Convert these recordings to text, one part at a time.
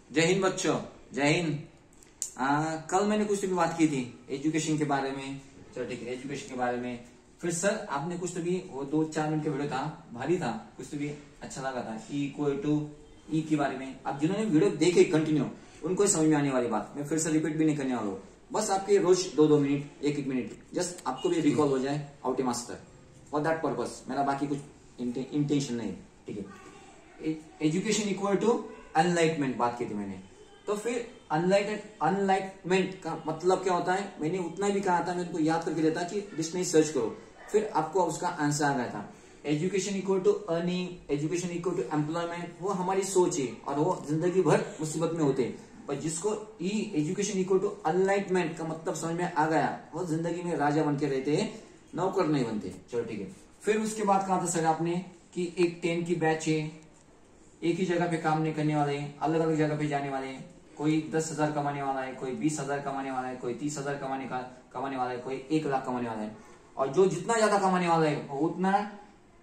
जय हिंद बच्चों, जय हिंद। कल मैंने कुछ तो भी बात की थी एजुकेशन के बारे में। चलो ठीक है, एजुकेशन के बारे में। फिर सर आपने कुछ तो भी वो 2-4 मिनट का वीडियो था, भारी था, कुछ तो भी अच्छा लगा था। ई के बारे में आप जिन्होंने वीडियो देखे कंटिन्यू उनको ही समझ में आने वाली बात मैं फिर से रिपीट भी नहीं करने वाला हूँ। बस आपके रोज 2-2 मिनट 1-1 मिनट जस्ट आपको भी रिकॉल हो जाए out A master for that purpose. मेरा बाकी कुछ इंटेंशन नहीं, ठीक है। एजुकेशन इक्वल टू अनलाइटमेंट बात की थी मैंने। तो फिर अनलाइटमेंट का मतलब क्या होता है, मैंने उतना भी कहा था, मैं उनको याद करके देता कि डिक्शनरी सर्च करो, फिर आपको उसका आंसर आ गया था। Education equal to earning, education equal to employment, वो हमारी सोच है और वो जिंदगी भर मुसीबत में होते हैं। पर जिसको एजुकेशन इक्वल टू अनलाइटमेंट का मतलब समझ में आ गया, वो जिंदगी में राजा बन के रहते हैं, नौकर नहीं बनते। चलो ठीक है। फिर उसके बाद कहा था सर आपने कि एक 10 की बैच है, एक ही जगह पे काम नहीं करने वाले, अलग अलग जगह पे जाने वाले। कोई 10,000 कमाने वाला है, कोई 20,000 कमाने वाला है, कोई 30,000 कमाने वाला है, कोई 1 लाख कमाने वाला है। और जो जितना ज्यादा कमाने वाला है वो उतना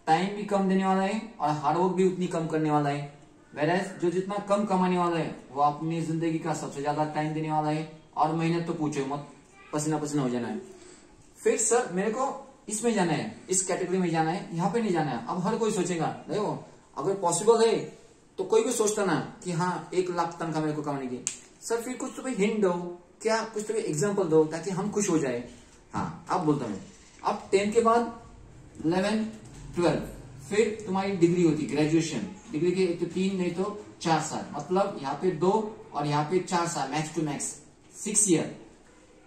टाइम भी कम देने वाला है और हार्डवर्क भी उतनी कम करने वाला है। वेरएज जो जितना कम कमाने वाला है वो अपनी जिंदगी का सबसे ज्यादा टाइम देने वाला है और मेहनत तो पूछो मत, पसीना पसीना हो जाना है। फिर सर मेरे को इसमें जाना है, इस कैटेगरी में जाना है, यहाँ पे नहीं जाना है। अब हर कोई सोचेगा, देखो अगर पॉसिबल है तो कोई भी सोचता ना कि हाँ 1 लाख तनख्वाह मेरे को कमाने की। सर फिर कुछ तो भी हिंट दो, क्या कुछ तो भी एग्जांपल दो ताकि हम खुश हो जाए। हाँ अब बोलता हूँ, अब 10 के बाद 11, 12, फिर तुम्हारी डिग्री होती, ग्रेजुएशन। डिग्री के एक तो 3 नहीं तो 4 साल, मतलब यहाँ पे 2 और यहाँ पे 4 साल, max to max 6 year.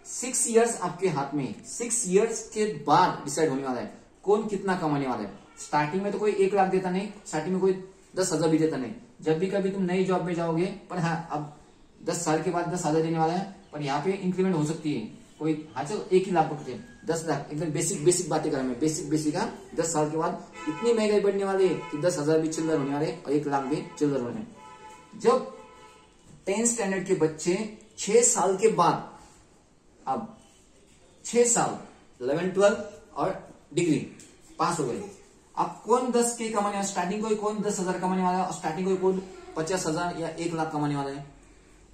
6 years आपके हाथ में। 6 इयर्स के बाद डिसाइड होने वाला है कौन कितना कमाने वाला है। स्टार्टिंग में तो कोई 1 लाख देता नहीं, स्टार्टिंग में कोई 10,000 भी देता नहीं। जब भी कभी तुम नई जॉब में जाओगे, पर हाँ अब 10 साल के बाद 10,000 देने वाला है, पर यहाँ पे इंक्रीमेंट हो सकती है। कोई हाँ चलो 1 ही लाख पकड़े, 10 लाख, एकदम बेसिक बातें करें, मैं बेसिक का 10 साल के बाद इतनी महंगाई बढ़ने वाली है कि 10,000 भी चिल्लर होने वाले और 1 लाख भी चिल्लर होने। जब 10th स्टैंडर्ड के बच्चे 6 साल के बाद, अब 6 साल 11, 12 और डिग्री पास हो गए, अब कौन 10 के कमाने वाला, स्टार्टिंग को कौन 10,000 कमाने वाला है और स्टार्टिंग को कौन 50,000 या 1 लाख कमाने वाला है,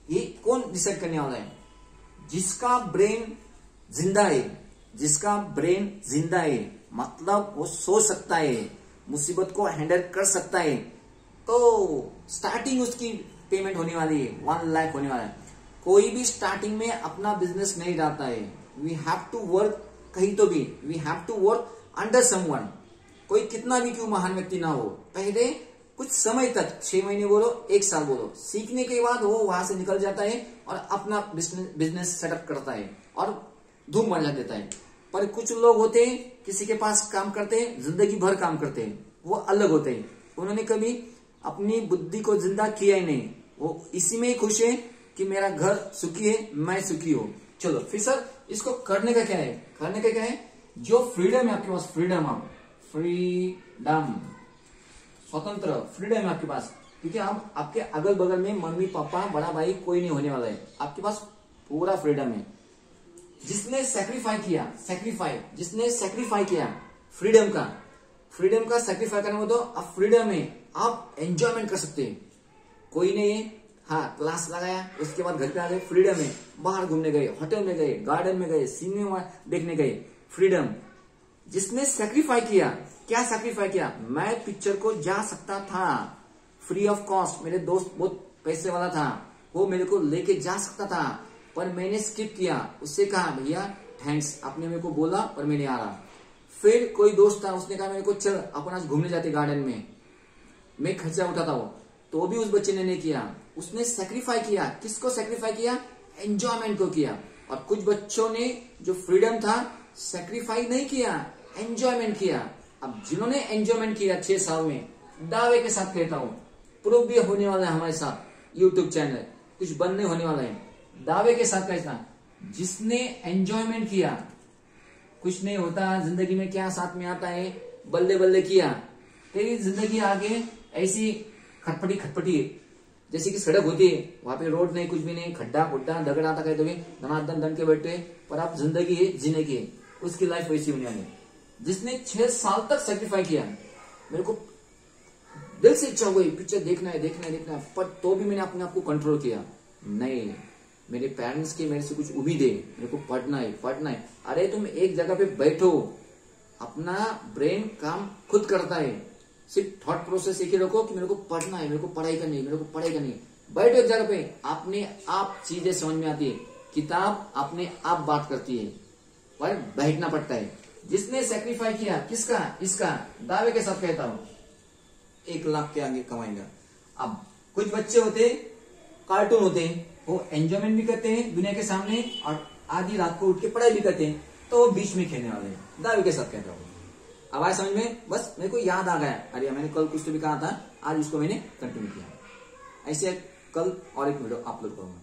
ये कौन डिसाइड करने वाला है। जिसका ब्रेन जिंदा है, जिसका ब्रेन जिंदा है, मतलब वो सोच सकता है, मुसीबत को हैंडल कर सकता है, तो स्टार्टिंग उसकी पेमेंट होने वाली है 1 लाख होने वाला है। कोई भी स्टार्टिंग में अपना बिजनेस नहीं डालता है। वी हैव टू वर्क, कहीं तो भी we have to work under someone. कोई कितना भी क्यों महान व्यक्ति ना हो, पहले कुछ समय तक, 6 महीने बोलो 1 साल बोलो, सीखने के बाद वो वहां से निकल जाता है और अपना बिजनेस सेटअप करता है और धूम मचा देता है। पर कुछ लोग होते हैं किसी के पास काम करते हैं, जिंदगी भर काम करते हैं, वो अलग होते हैं। उन्होंने कभी अपनी बुद्धि को जिंदा किया ही नहीं, वो इसी में ही खुश है कि मेरा घर सुखी है, मैं सुखी हूं। चलो फिर सर इसको करने का क्या है, करने का क्या है, जो फ्रीडम है आपके पास, फ्रीडम स्वतंत्र फ्रीडम है आपके पास, क्योंकि आप आपके अगल बगल में मम्मी पापा बड़ा भाई कोई नहीं होने वाला है, आपके पास पूरा फ्रीडम है। जिसने सेक्रीफाई किया फ्रीडम का सेक्रीफाई करने में, तो आप फ्रीडम में आप एंजॉयमेंट कर सकते हैं। कोई नहीं है, हाँ क्लास लगाया उसके बाद घर पे आ गए, फ्रीडम है, बाहर घूमने गए, होटल में गए, गार्डन में गए, सिनेमा देखने गए, फ्रीडम। जिसने सेक्रीफाई किया, क्या सेक्रीफाई किया, मैं पिक्चर को जा सकता था फ्री ऑफ कॉस्ट, मेरे दोस्त बहुत पैसे वाला था, वो मेरे को लेके जा सकता था, पर मैंने स्किप किया। उससे कहा भैया थैंक्स, आपने मेरे को बोला और मैं नहीं आ रहा। फिर कोई दोस्त था, उसने कहा मेरे को चल अपन आज घूमने जाते गार्डन में, मैं खर्चा उठाता हूं, तो भी उस बच्चे ने नहीं किया। उसने सेक्रीफाई किया, किसको सेक्रीफाई किया, एंजॉयमेंट को किया। और कुछ बच्चों ने जो फ्रीडम था सेक्रीफाई नहीं किया, एंजॉयमेंट किया। अब जिन्होंने एंजॉयमेंट किया 6 साल में, दावे के साथ कहता हूं, प्रूफ भी होने वाला है हमारे साथ यूट्यूब चैनल, कुछ बनने होने वाला है, दावे के साथ कहता, जिसने एंजॉयमेंट किया, कुछ नहीं होता जिंदगी में, क्या साथ में आता है, बल्ले बल्ले किया, तेरी जिंदगी आगे ऐसी खटपटी जैसे कि सड़क होती है, वहां पे रोड नहीं, कुछ भी नहीं, खड्डा खुड्डा दगड़ आता कहे तो भी धनाधन दन के बैठे, पर आप जिंदगी है जीने की, उसकी लाइफ वैसी होने वाली। जिसने 6 साल तक सेक्रीफाई किया, मेरे को दिल से इच्छा हुई पिक्चर देखना है देखना है देखना है, पर तो भी मैंने अपने आप को कंट्रोल किया, नहीं मेरे पेरेंट्स की मेरे से कुछ उम्मीद है, मेरे को पढ़ना है पढ़ना है। अरे तुम एक जगह पे बैठो, अपना ब्रेन काम खुद करता है, सिर्फ थॉट प्रोसेस एक ही रखो कि मेरे को पढ़ना है, मेरे को पढ़ाई करनी है, मेरे को पढ़ाई करनी है। बैठो एक जगह पे, अपने आप चीजें समझ में आती है, किताब अपने आप बात करती है, पर बैठना पड़ता है। जिसने सेक्रीफाई किया किसका, इसका दावे के साथ कहता हूं 1 लाख के आगे कमाएगा। अब कुछ बच्चे होते कार्टून होते हैं, वो एंजॉयमेंट भी करते हैं दुनिया के सामने और आधी रात को उठ के पढ़ाई भी करते हैं, तो वो बीच में खेलने वाले हैं, दावे के साथ कहता हूं। अब आया समझ में, बस मेरे को याद आ गया, अरे मैंने कल कुछ तो भी कहा था, आज उसको मैंने कंटिन्यू किया। ऐसे कल और एक वीडियो अपलोड करूंगा।